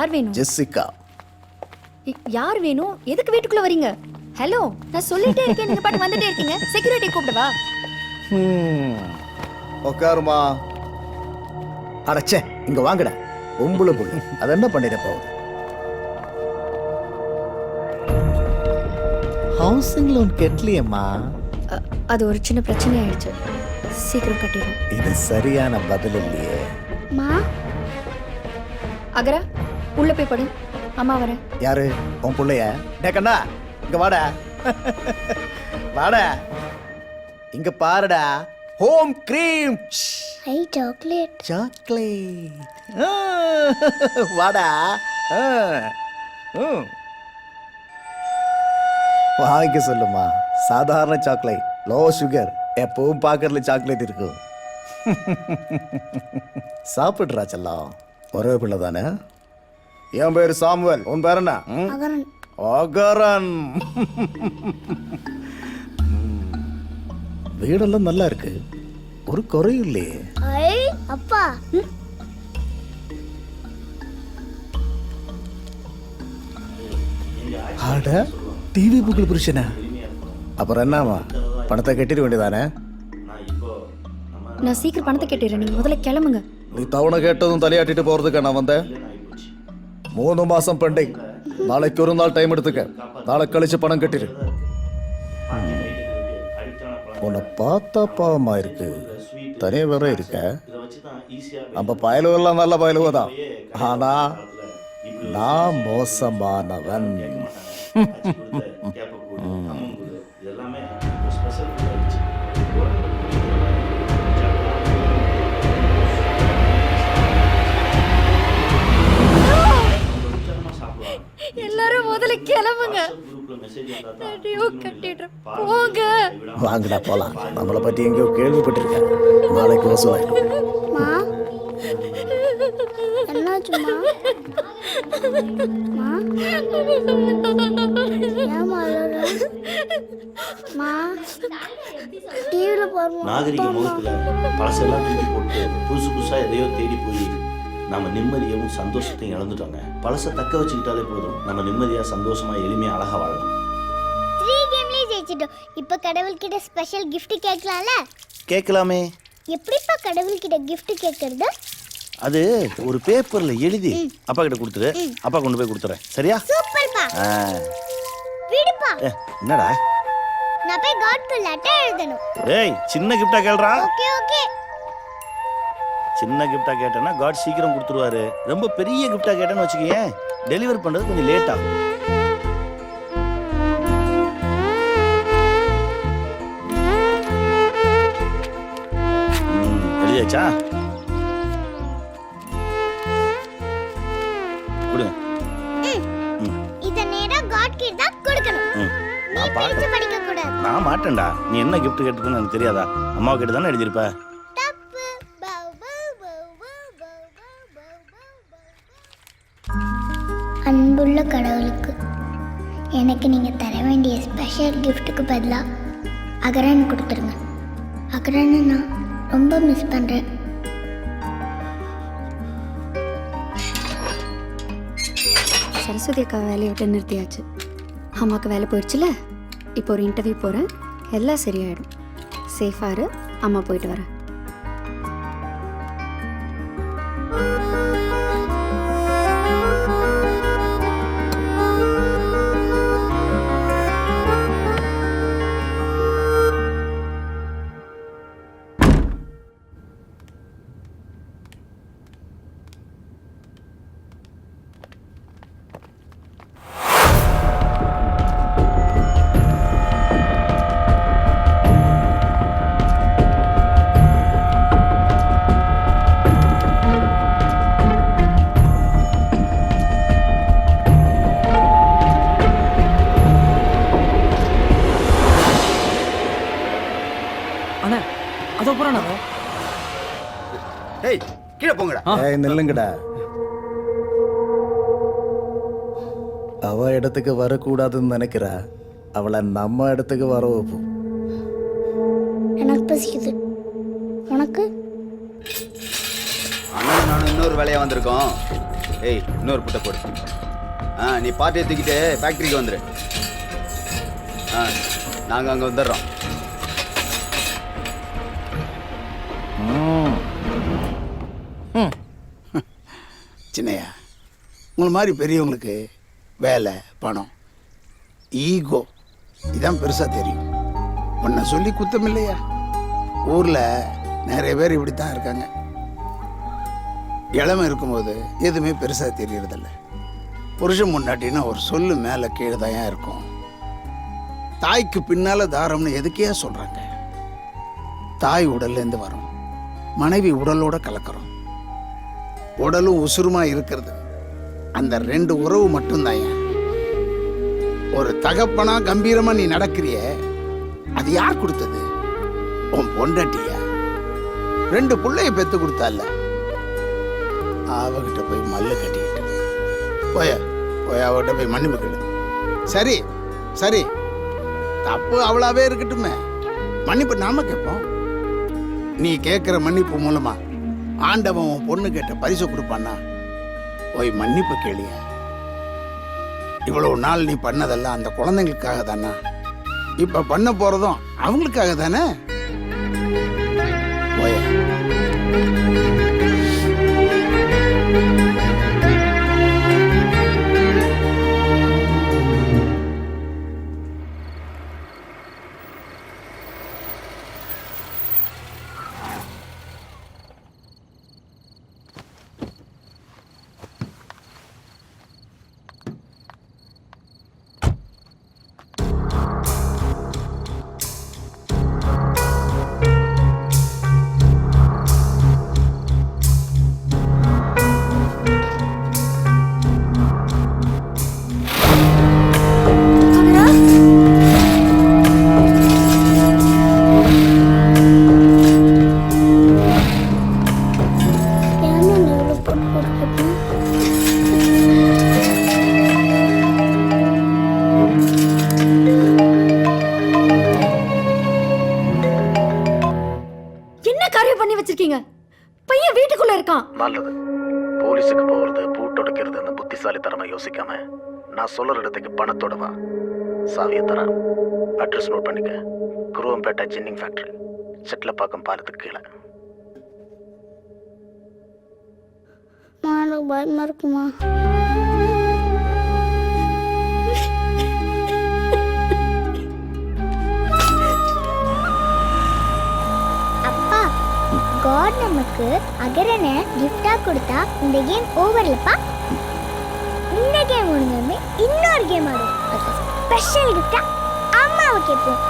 யார் வேணும்? ஜெசிகா. யார் வேணும்? எதுக்கு வீட்டுக்குள்ள வரீங்க? ஹலோ, நான் சொல்லிட்டே இருக்கேன், நீங்க பாட்டு வந்துட்டே இருக்கீங்க. செக்யூரிட்டி கூப்பிடவா? உட்காருமா. அடச்சே, இங்க வாங்கடா. பொம்பளை புள்ளு அது என்ன பண்ணிட போகுது? ஹவுசிங் லோன் கட்டலையம்மா. அது ஒரு சின்ன பிரச்சனை ஆயிடுச்சு. சீக்கிரம் கட்டிடும். இது சரியான பதில் இல்லையே. மா அகரா, உள்ள போய் படு. அம்மா வரேன். யாரு? உன் பிள்ளைய? டேக்கண்ணா, இங்க வாடா. வாடா, இங்க பாருடா. Home cream. ஐ சாக்லேட். சாக்லேட். வாடா. வாங்கிக்க சொல்லுமா. சாதாரண சாக்லேட், லோ சுகர். எப்பவும் பாக்கறதுல சாக்லேட் இருக்கும். சாப்பிடுறா செல்லம். ஒரே பிள்ளை தானே? என் பேரு சாமுவேல். உன் பேர் என்ன? அகரன். அகரன். வீடெல்லாம் நல்லா இருக்கு, ஒரு குறையும் இல்லையே. ஐ அப்பா. ஆட டிவி புக்கில் புருஷனா? அப்புறம் என்னமா, பணத்தை கட்டிட வேண்டியதானே? நான் சீக்கிரம் பணத்தை கட்டிடுறேன், நீங்க முதல்ல கிளம்புங்க. நீ தவணை கேட்டதும் தலையாட்டிட்டு போறதுக்கு நான் வந்தேன். 3 மாசம் பெண்டிங். நாளைக்கு ஒரு நாள் டைம் எடுத்துக்க. நாளை கழிச்சு பணம் கட்டிடு. உன்னை பார்த்தா பாவமா இருக்கு, தனியா வேற இருக்க. நம்ம பயலுவெல்லாம் நல்ல பயலுவதான், ஆனா நான் மோசமானவன். எல்லாரும் முதல்ல கிளம்புங்க. போங்க. வாங்கடா போலாம். நம்மளை பத்தி எங்கேயோ கேள்விப்பட்டிருக்கேன். நாளைக்கு வசூலாயிடும். மா என்னாச்சுமா? மா ஏமா அழற? மா டிவில பாருமா. நாகரிக முகத்துல பழசெல்லாம் தூக்கி போட்டு புதுசு புதுசா எதையோ தேடி போய் நம்ம நிம்மதியவும் சந்தோஷத்தையும் இழந்துட்டோங்க. பழசை தக்க வச்சுக்கிட்டாலே போதும், நம்ம நிம்மதியா சந்தோஷமா எளிமையா அழகா வாழலாம். 3 கேம்லயே ஜெயிச்சிட்டோம். இப்போ கடவுள்கிட்ட ஸ்பெஷல் gift கேட்கலாம்ல? கேட்கலாமே. எப்படிப்பா கடவுள்கிட்ட gift கேட்கறது? அது ஒரு பேப்பர்ல எழுதி அப்பா கிட்ட கொடுத்துரு. அப்பா கொண்டு போய் கொடுத்துறேன். சரியா? சூப்பர்ப்பா. விடுப்பா. என்னடா? நான் போய் காட்க்கு லெட்டர் எழுதணும். டேய், சின்ன கிஃப்டா கேளுடா. Okay okay. சின்ன கிஃப்டா கேட்டேன்னா காட் சீக்கிரம் கொடுத்துருவாரு. ரொம்ப பெரிய கிஃப்டா கேட்டேன்னு வச்சுக்கேன், டெலிவர் பண்றது கொஞ்சம் லேட் ஆகும். எழுதியாச்சா? கொடுங்க. இத நேரா காட் கிட்ட தான் கொடுக்கணும். நீ பிரிச்சு படிக்க கூடாது. நான் மாட்டேன்டா. நீ என்ன கிஃப்ட் கேட்டிருக்கன்னு எனக்கு தெரியாதா? அம்மா கிட்ட தானே எழுதிருப்ப. தப்பு. அன்புள்ள கடவுளுக்கு எனக்கு நீங்க தர வேண்டிய ஸ்பெஷல் கிஃப்ட்டுக்கு பதிலா அகரன் கொடுத்துருங்க. அகரனை நான் ரொம்ப மிஸ் பண்றேன். சரஸ்வதி அக்கா வேலையை விட்டு நிறுத்தியாச்சு. அம்மாவுக்கு வேலை போயிடுச்சுல. இப்போ ஒரு இன்டர்வியூ போகிறேன், எல்லாம் சரியாயிடும். சேஃபாக இரு, அம்மா போயிட்டு வரேன். டேய், கீழே போங்கடா. ஏய் நில்லுங்கடா. அவ இடத்துக்கு வரக்கூடாதுன்னு நினைக்கிறா. அவளை நம்ம இடத்துக்கு வர வைப்போம். எனக்கு பசிக்குது. உனக்கு? அண்ணன் நானும் இன்னொரு வேலையா வந்திருக்கோம். ஏய் இன்னொரு புட்டை போடு. நீ பாட்டியை தூக்கிட்டு ஃபேக்ட்ரிக்கு வந்துடு. நாங்கள் அங்கே வந்துடுறோம். சின்னையா, உங்களை மாதிரி பெரியவங்களுக்கு வேலை, பணம், ஈகோ இதான் பெருசாக தெரியும். உன்னை சொல்லி குத்தம் இல்லையா? ஊரில் நிறைய பேர் இப்படி தான் இருக்காங்க. இளமை இருக்கும்போது எதுவுமே பெருசாக தெரியறதில்ல. புருஷன் முன்னாட்டின்னா ஒரு சொல்லு மேலே கீழே தான் இருக்கும். தாய்க்கு பின்னால் தாரம்னு எதுக்கையா சொல்கிறாங்க? தாய் உடல்லேருந்து வரும், மனைவி உடலோட கலக்கிறோம். உடலும் உசுருமா இருக்கிறது அந்த 2 உறவு மட்டும்தான். ஒரு தகப்பனா கம்பீரமா நீ நடக்கிறிய, அது யார் கொடுத்தது? உன் பொண்டாட்டியா? 2 பிள்ளைய பெத்து கொடுத்தால, அவகிட்ட போய் மல்லு கட்டிக்கிட்டு போய் அவகிட்ட போய் மன்னிப்பு கேளு. சரி சரி, தப்பு அவளாவே இருக்கட்டுமே, மன்னிப்பு நாம கேட்போம். நீ கேட்கிற மன்னிப்பு மூலமா ஆண்டவன் உன் பொண்ணு கேட்ட பரிசு கொடுப்பான்னா போய் மன்னிப்பு கேளிய. இவ்வளவு நாள் நீ பண்ணதெல்லாம் அந்த குழந்தைங்களுக்காக தானே, இப்ப பண்ண போறதும் அவங்களுக்காக தானே. போய பையன் வீட்டுக்குள்ள இருக்கான். நல்லது. போலீஸுக்கு போறது பூட்டொடுக்கிறதுன்னு புத்திசாலித்தனமா யோசிக்காம நான் சொல்ற இடத்துக்கு பணத்தோட வா. சாவியை தரேன். அட்ரஸ் நோட் பண்ணிக்க. குருவம்பேட்டை ஜின்னிங் ஃபேக்டரி, செட்லப்பாக்கம் பாலத்துக்கு கீழே. பயமா இருக்குமா? God நமக்கு அகரனை gift-ஆ கொடுத்தா இந்த கேம் ஓவர்லப்பா. இந்த கேம் முடிஞ்சதுமே இன்னொரு கேம் ஆடுவோம். ஸ்பெஷல் gift-ஆ அம்மாவை கேட்போம்.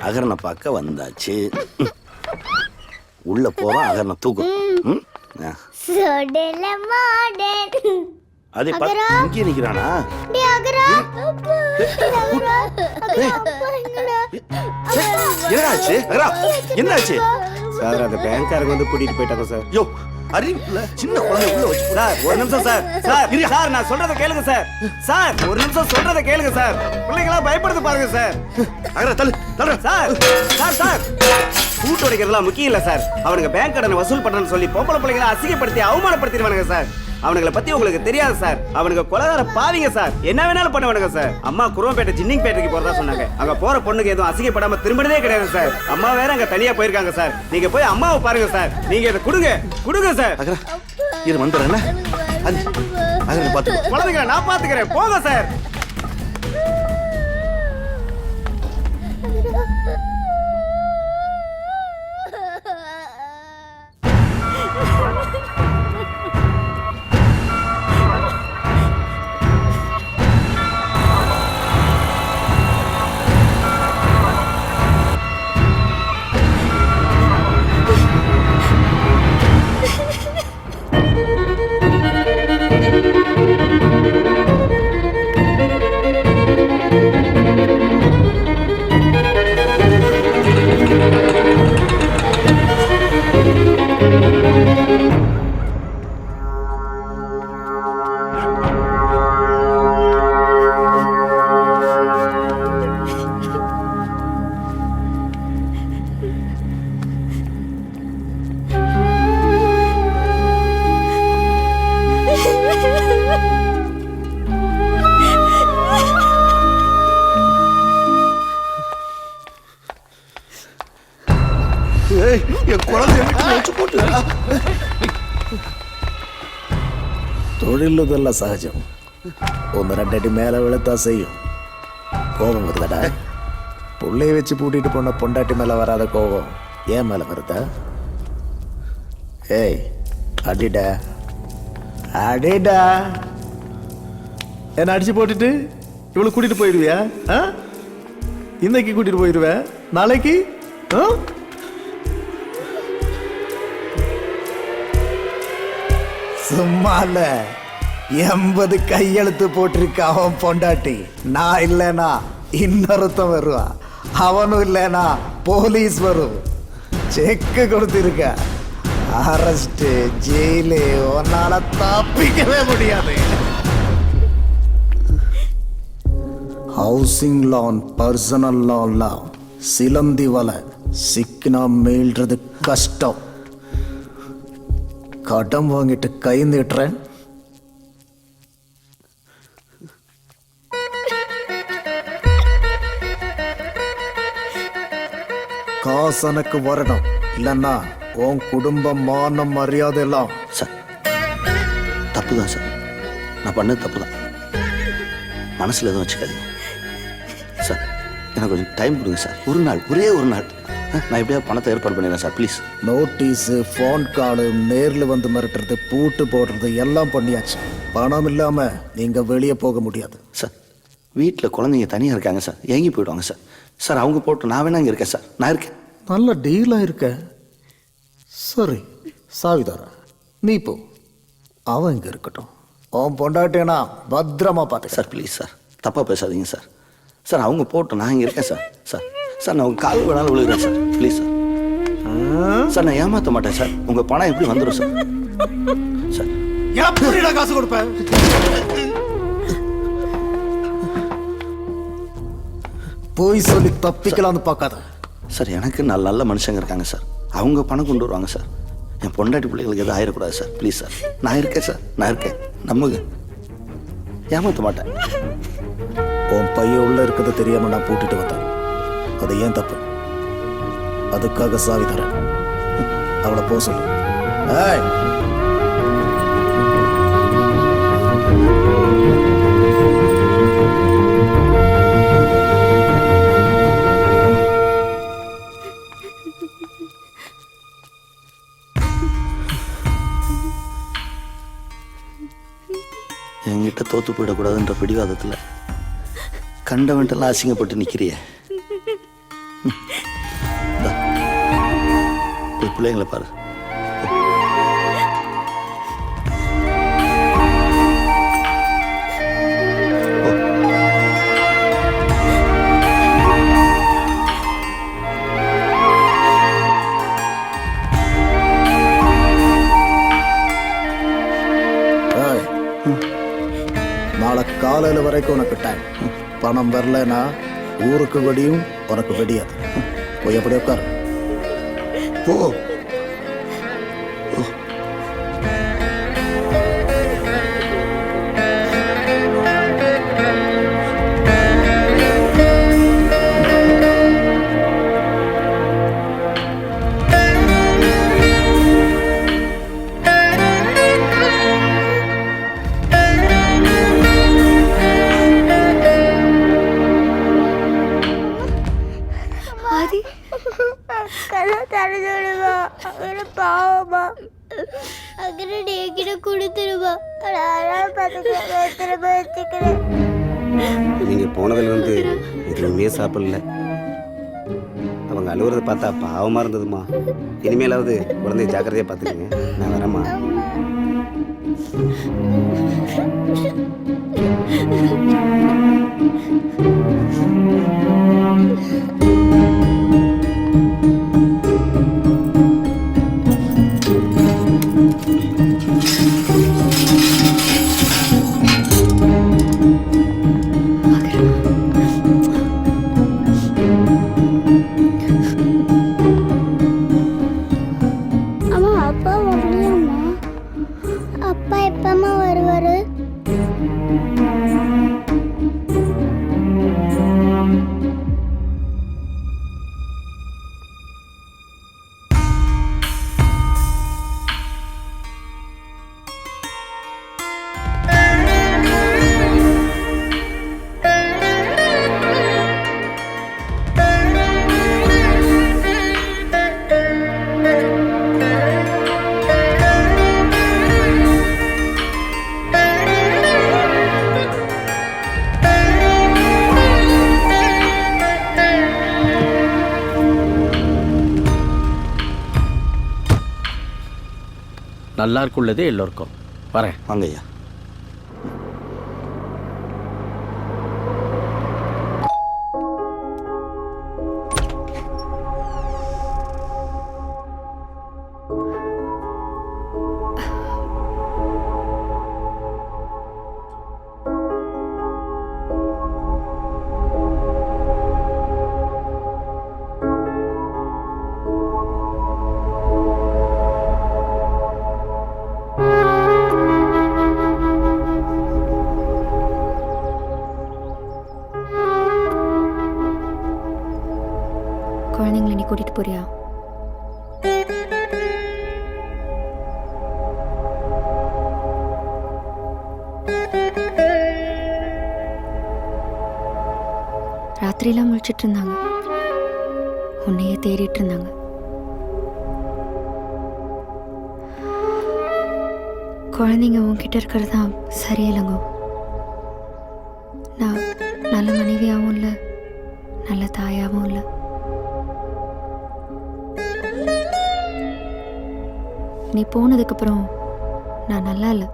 அகரனை பார்க்க வந்தாச்சு. உள்ள போறோம், அகரனை தூக்கும். சோடல மாடன் அதே இங்கே நிக்கிறானா? டேய் அகரா, என்னாச்சு அகரா? என்னாச்சு சார்? அந்த பேங்க்காரங்க வந்து கூட்டிட்டு போயிட்டாங்க சார். யோ, அறிவிப்புல சின்ன குழந்தை உள்ள வச்சு. சார் ஒரு நிமிஷம் சார். சார் நான் சொல்றத கேளுங்க சார். சார் ஒரு நிமிஷம் சொல்றத கேளுங்க சார். பிள்ளைங்களா பயப்படுது பாருங்க சார். அகரா தள்ளு தள்ளு. சார் கூட்டு உடைக்கிறதுலாம் முக்கியம் இல்ல சார். அவனுங்க பேங்க் கடனை வசூல் பண்றேன்னு சொல்லி பொம்பளை பிள்ளைங்களை அசிங்கப்படுத்தி அவமானப்படுத்திடுவானுங்க சார். அவனுங்களை பத்தி உங்களுக்கு தெரியாது சார். அவனுங்க கொலகார பாவிங்க சார். என்ன வேணாலும் பண்ணுவானுங்க சார். அம்மா குருவம்பேட்டை ஜின்னிங் பேட்டைக்கு போறதா சொன்னாங்க. அங்க போற பொண்ணுக்கு எதுவும் அசிங்கப்படாம திரும்பினதே கிடையாது சார். அம்மா வேற அங்க தனியா போயிருக்காங்க சார். நீங்க போய் அம்மாவை பாருங்க சார். நீங்க இதை கொடுங்க சார். அகரா இரு வந்துடுறேன். அகரனை பார்த்து குழந்தைங்களை நான் பாத்துக்கிறேன். போங்க சார். என் குழந்தைய வீட்டுல வச்சு போட்டு தொழிலுதெல்லாம் சகஜம். ஒன்று ரெண்டு அடி மேலே விழுத்தா செய்யும். கோபம் வருதாடா? பிள்ளைய வச்சு பூட்டிட்டு போன பொண்டாட்டி மேலே வராத கோபம் ஏன் மேலே வருதா? ஏய் அடிடா அடிடா. என்ன அடிச்சு போட்டுட்டு இவளை கூட்டிட்டு போயிடுவியா? இன்னைக்கு கூட்டிட்டு போயிடுவேன், நாளைக்கு சும்மா இல்ல, 80 கையெழுத்து போட்டிருக்க அவன் பொண்டாட்டி. நான் இல்லைனா இன்னொருத்தன் வருவான், அவனும் இல்லைனா போலீஸ் வரும். செக்கு கொடுத்திருக்க, அரெஸ்ட், ஜெயிலு, உன்னால தப்பிக்கவே முடியாது. ஹவுசிங் லோன், பர்சனல் லோன்லாம் சிலந்தி வலை, சிக்கினா மீள்றது கஷ்டம். கடன் வாங்கிட்டு கை நீட்டுறேன். காசு எனக்கு வரணும், இல்லைன்னா உன் குடும்பம் மானம் மரியாதை எல்லாம். சார் தப்பு தான் சார், நான் பண்ணது தப்பு தான், மனசில் எதுவும் வச்சுக்காதீங்க சார். எனக்கு கொஞ்சம் டைம் கொடுங்க சார், ஒரு நாள், ஒரே ஒரு நாள். நான் எப்படியாவது பணத்தை ஏற்பாடு பண்ணிடுறேன் சார், ப்ளீஸ். நோட்டீஸு, ஃபோன் காலு, நேரில் வந்து மிரட்டுறது, பூட்டு போடுறது எல்லாம் பண்ணியாச்சு. பணம் இல்லாமல் நீங்கள் வெளியே போக முடியாது சார். வீட்டில் குழந்தைங்க தனியாக இருக்காங்க சார், ஏங்கி போயிடுவாங்க சார். சார் அவங்க போட்டு நான் வேணா இங்கே இருக்கேன் சார், நான் இருக்கேன். நல்ல டீலாக இருக்க. சரி சாவிதாரா, நீ போ, அவன் இங்கே இருக்கட்டும். அவன் பொண்டாட்டினா பத்திரமா பார்த்து. சார் ப்ளீஸ் சார், தப்பாக பேசாதீங்க சார். சார் அவங்க போட்டு நான் இங்கே இருக்கேன் சார். சார் சார் நான் உங்கள் கால் வேணாலும் விழுகிறேன் சார், ப்ளீஸ் சார். சார் நான் ஏமாற்ற மாட்டேன் சார், உங்கள் பணம் எப்படி வந்துடும் சார்? சார் எப்படிடா காசு கொடுப்பேன்? போய் சொல்லி தப்பிக்கலாம்னு பார்க்காத சார். எனக்கு நல்ல நல்ல மனுஷங்க இருக்காங்க சார், அவங்க பணம் கொண்டு வருவாங்க சார். என் பொண்டாட்டி பிள்ளைகளுக்கு எதுவும் ஆயிடக்கூடாது சார், ப்ளீஸ் சார். நான் இருக்கேன் சார், நான் இருக்கேன், நம்புங்க, ஏமாற்ற மாட்டேன். உன் பையன் உள்ள இருக்கிறது தெரியாம நான் பூட்டிட்டு வந்தேன், அது ஏன் தப்பு? அதுக்காக சாவி தரேன், அவளை போ சொல்லு. ஏய் என்கிட்ட தோத்து போயிடக்கூடாதுன்ற பிடிவாதத்தில் கண்டவன்ட்டெல்லாம் அசிங்கப்பட்டு நிற்கிறிய. போய் பிள்ளைங்களை பாரு. நாளை காலையில் வரைக்கும் உனக்கு டைம். பணம் வரலன்னா ஊருக்கு வெடியும், உனக்கு வெடியாது. போய் எப்படி உட்காரு, போ. பாவமா அகரடி என்கிட்ட கொடுத்துருவா. நீங்க போனதுல இருந்து எதுவுமே சாப்பிடல. அவங்க அழுகுறத பார்த்தா பாவமா இருந்ததுமா. இனிமேலாவது குழந்தைய ஜாக்கிரதையா பார்த்துக்கங்க. நான் வரேம்மா. நல்லா இருக்குள்ளதே எல்லோருக்கும். வரேன். வாங்க ஐயா. குழந்தைங்களை நீ கூட்டிட்டு போறியா? ராத்திரியெல்லாம் முழிச்சிட்டு இருந்தாங்க, உன்னையே தேடிட்டு இருந்தாங்க. குழந்தைங்க உன்கிட்ட இருக்கிறது தான் சரியில்லைங்க. நான் நல்ல மனைவியாகவும் இல்லை, நல்ல தாயாகவும் இல்லை. நீ போனதுக்கப்புறம் நான் நல்லா இல்லை,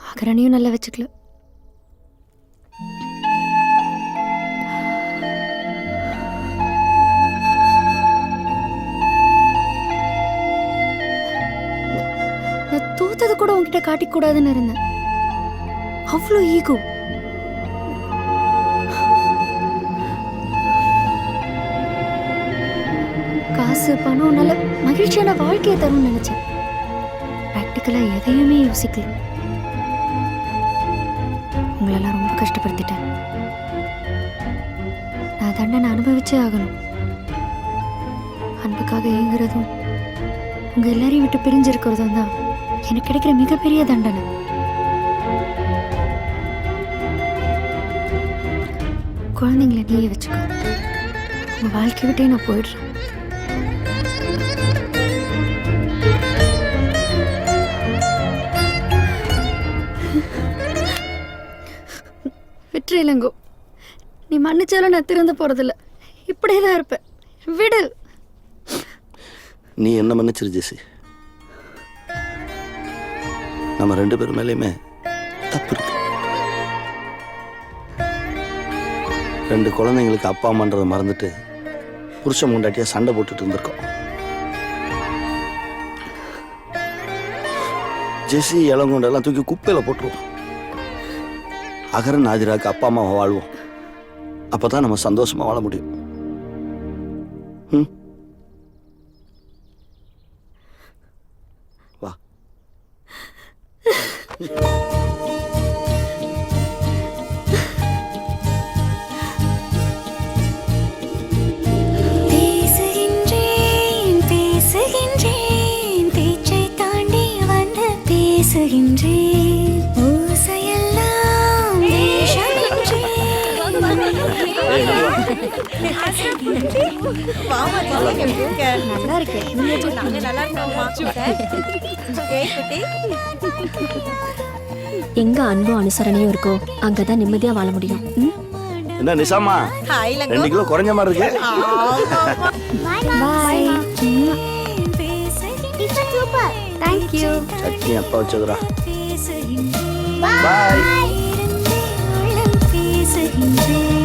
அகரணையும் நல்லா வச்சுக்கல. நான் தோத்தது கூட உன்கிட்ட காட்டிக்கூடாதுன்னு இருந்தேன். அவ்வளோ ஈகோ. காசு பணம் நல்ல மகிழ்ச்சியான வாழ்க்கையை தரும்னு நினைச்சேன். ப்ராக்டிக்கலாக எதையுமே யோசிக்கல. உங்களெல்லாம் ரொம்ப கஷ்டப்படுத்திட்டேன். நான் தண்டனை அனுபவிச்சே ஆகணும். அன்புக்காக ஏங்குறதும் உங்க எல்லாரையும் விட்டு பிரிஞ்சிருக்கிறதும் தான் எனக்கு கிடைக்கிற மிகப்பெரிய தண்டனை. குழந்தைங்களை நீயே வச்சுக்க. உங்க வாழ்க்கை விட்டே நான் போயிடுறேன். விட்டுரு இளங்கோ. நீ மன்னிச்சாலும் நான் திறந்து போறதில்ல. இப்படியே தான் இருப்பேன். விடு. நீ என்ன மன்னிச்சிரு ஜெசி. நம்ம 2 பேர் மேலேயுமே தப்பு இருக்கு. 2 குழந்தைங்களுக்கு அப்பா அம்மான்றதை மறந்துட்டு புருஷன் முண்டாட்டியா சண்டை போட்டுட்டு இருந்திருக்கோம். ஜெசி இளங்கொண்டெல்லாம் தூக்கி குப்பையில போட்டுருவோம். அகரன் ஆதிராக்கு அப்பா அம்மாவை வாழ்வோம். அப்பதான் நம்ம சந்தோஷமா வாழ முடியும். வா. பேசுகின்றேன் பேசுகின்றேன் பேச்சை தாண்டி வந்து பேசுகின்றேன். ஓசையெல்லாம் நல்லா இருக்கேன். எங்க அன்பும் அனுசரணையும் இருக்கோ அங்கதான் நிம்மதியா வாழ முடியும். என்ன நிசாமா 2 கிலோ குறைஞ்ச மாதிரி இருக்கு. Bye. Super. Thank you. Chutney அப்பா வச்சதுரா. பாய். பாய். பேசுகின்றேன்.